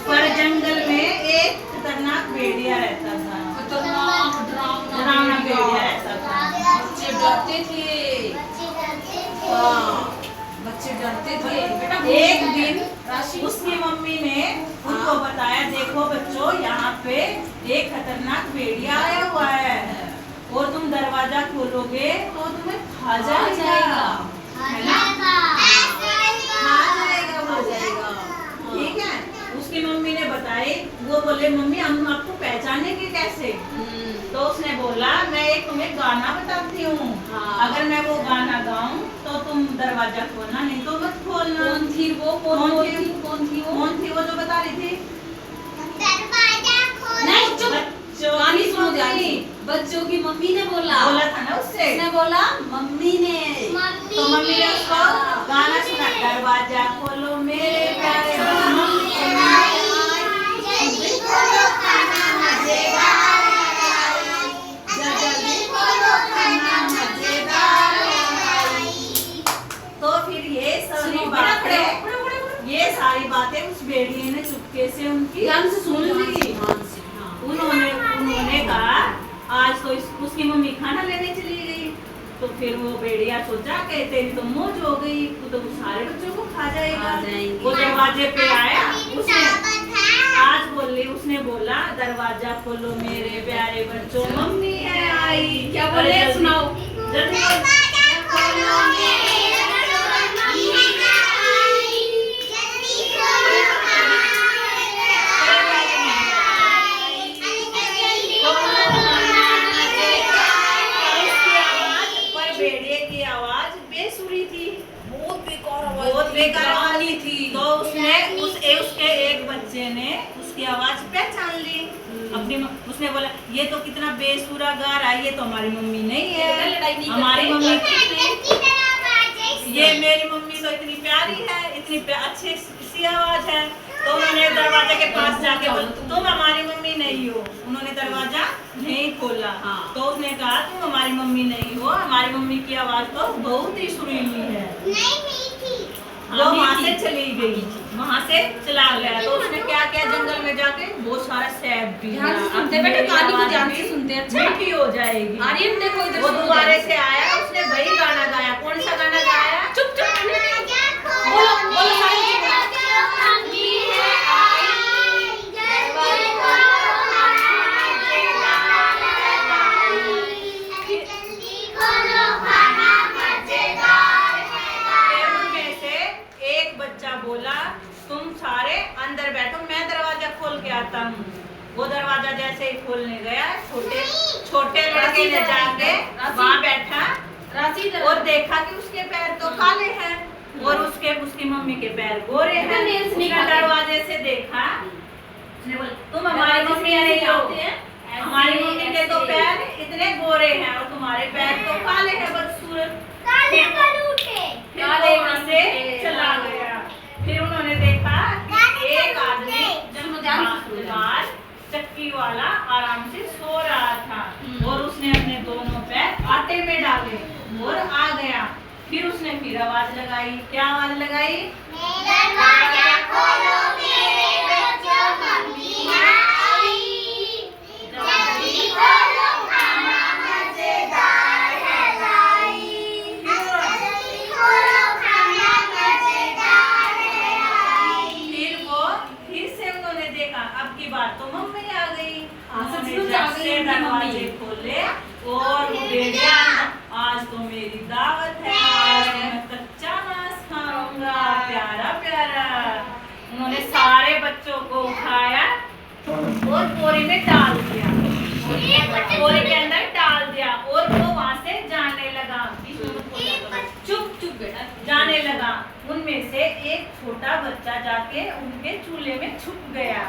पर जंगल में एक खतरनाक भेड़िया रहता था। खतरनाक डरावना भेड़िया रहता था। बच्चे डरते थे। बच्चे डरते थे। बेटा एक दिन उसकी मम्मी ने उनको बताया, देखो बच्चों, यहाँ पे एक खतरनाक भेड़िया आया हुआ है और तुम दरवाजा खोलोगे तो तुम्हें खा जाएगा, है ना? खा जाएगा। ठीक है। उसकी मम्मी ने बताई। वो बोले, मम्मी हम आपको पहचानेंगे कैसे? तो उसने बोला, मैं एक तुम्हें गाना बताती हूँ। अगर मैं वो गाना गाऊं तो तुम दरवाजा खोलना, नहीं तो मत खोलना। कौन थी वो? कौन थी वो जो बता रही थी? नहीं, चुप। गानी सुनो ध्यान से। बच्चों की मम्मी ने बोला था ना उससे। उसने बोला मम्मी ने। तो मम्मी ने उसको गाना सुना, दरवाजा खोलो मेरे प्यारे ये सारी बातें उस भेड़िए ने चुपके से उनकी ध्यान से सुन ली। उन्होंने कहा, आज तो उसकी मम्मी खाना लेने चली गई। तो फिर वो भेड़िया सोचा कि तेरी तो मौज हो गई, तू तो सारे बच्चों को खा जाएगा। वो दरवाजे पे आया, उसने बोला, दरवाजा खोलो मेरे प्यारे बच्चों, मम्मी है आई। क्या बोले? सुनाओ जल्दी। बहुत बेकार आवाज थी। तो उसके एक बच्चे ने उसकी आवाज पहचान ली। उसने बोला, ये तो कितना बेसुरा गा रहा है, ये तो हमारी मम्मी नहीं है। हमारी मम्मी ये मेरी मम्मी तो इतनी प्यारी है, इतनी अच्छी सी आवाज है। तो उन्होंने दरवाजे के पास जाके बोला, तुम हमारी मम्मी नहीं हो। उन्होंने दरवाजा नहीं खोला। तो उसने कहा, तुम हमारी मम्मी नहीं हो, हमारी मम्मी की आवाज तो बहुत ही सुरीली है। वो वहाँ से चली गई, वहाँ से चला गया। तो उसने क्या किया, जंगल में जाके बहुत सारा सेब भी सुनते बेटे, कहानी को ध्यान से सुनते। अच्छा, मीठी हो जाएगी। आर्यन देखो इधर। वो दोबारा से आया, उसने वही गाना गाया। कौन सा गाना गाया? चुप बोलो सारे बोला, तुम सारे अंदर बैठो, मैं दरवाजा खोल के आता हूँ। वो दरवाजा जैसे ही खोलने गया, छोटे लड़के ने जाके वहाँ बैठा और देखा कि उसके पैर तो काले हैं और उसकी मम्मी के पैर गोरे हैं। उसने दरवाजे से देखा, उसने बोला, तुम हमारी मम्मी नहीं हो, हमारी मम्मी के तो पैर इतने गोरे हैं और तुम्हारे पैर तो काले हैं बदसूरत। काले वहाँ से चला गया। फिर उन्होंने देखा एक आदमी बाहर चक्की वाला आराम से सो रहा था और उसने अपने दोनों पैर आटे में डाले और आ गया। फिर उसने फिर आवाज लगाई। क्या आवाज लगाई? दरवाजा खोलो मेरे बच्चों, मम्मी आई। जल्दी खोलो, खाना मजेदार है लाई। जल्दी खोलो, खाना मजेदार है लाई। फिर से उन्होंने देखा, अब की बार तो मम्मी आ गई। दरवाजे खोले और भेड़िया, आज तो मेरी दावत है, आज तो मैं कच्चा मांस खाऊंगा, प्यारा प्यारा। उन्होंने सारे बच्चों को उठाया और बोरी में डाल दिया, बोरी के अंदर डाल दिया और वो वहाँ से जाने लगा। चुप बेटा, जाने लगा। उनमें से एक छोटा बच्चा जाके उनके चूल्हे में छुप गया।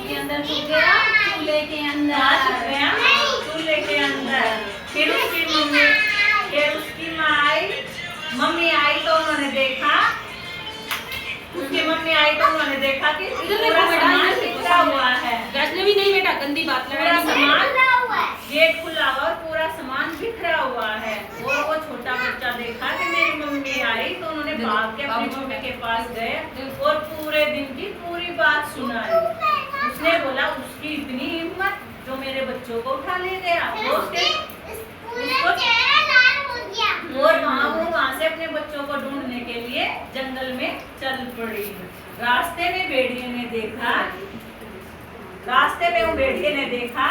अंदर छुप गया, चूल्हे के अंदर छुप गया, चूल्हे के अंदर। फिर उसकी मम्मी आई तो उन्होंने देखा, कि पूरा सामान बिखरा हुआ है। वैष्णवी नहीं बेटा, गंदी बात पूरा सामान, गेट खुला हुआ और पूरा सामान बिखरा हुआ है। और वो छोटा बच्चा देखा कि मेरी मम्मी आई तो उन्होंने भाग के अपनी मम्मी के पास गए और पूरे दिन की पूरी बात सुनाई। उसने बोला उसकी इतनी हिम्मत जो मेरे बच्चों को उठा ले गया, और वहाँ से अपने बच्चों को ढूंढने के लिए जंगल में चल पड़ी। रास्ते में भेड़िए ने देखा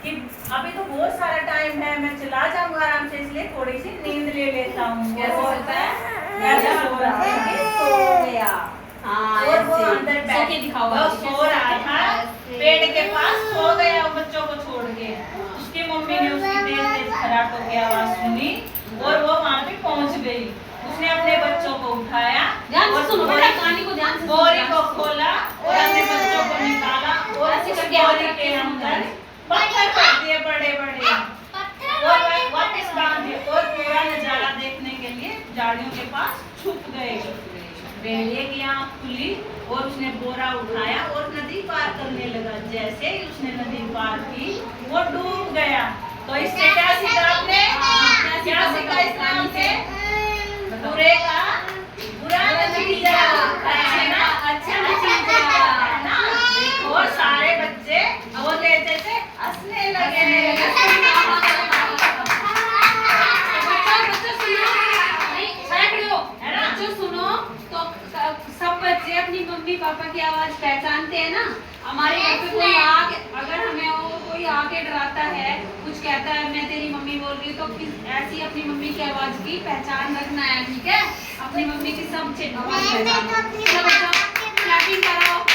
कि अभी तो बहुत सारा टाइम है, मैं चला जाऊंगा आराम से, इसलिए थोड़ी सी नींद ले लेता हूँ। कैसे सोता है? कैसे सो रहा है? सो गया। और वो अंदर बैठ के सो रहा था, पेड़ के पास सो गया बच्चों को छोड़ के। उसकी मम्मी ने उसकी तेज खर्राटों की आवाज सुनी और वो वहाँ पे पहुँच गई। उसने अपने बच्चों को उठाया और कहानी को ध्यान से बोरी को खोला और अपने बच्चों को निकाला और उस बोरी के अंदर पत्थर रख दिए बड़े-बड़े और वापस बांध दिए और पूरा नजारा देखने के लिए झाड़ियों के पास छुप गए। भेड़िए की आँख खुली और उसने बोरा उठाया और नदी पार करने लगा। जैसे ही उसने नदी पार की वो डूब गया। तो इससे क्या सीखा आपने? क्या सीखा इस नाम से? बुरे का बुरा नतीजा, अच्छे का अच्छा नतीजा। ना देखो सारे बच्चे वो लेते थे हंसने लगे। सुनो तो सब बच्चे अपनी मम्मी पापा की आवाज पहचानते हैं ना। हमारे घर पे कोई आके अगर हमें कोई आके डराता है, कुछ कहता है मैं तेरी मम्मी बोल रही हूँ, तो ऐसी अपनी मम्मी की आवाज की पहचान रखना है, ठीक है? अपनी मम्मी की सब आवाज पहचानो। चलो बच्चों क्लैपिंग कराओ।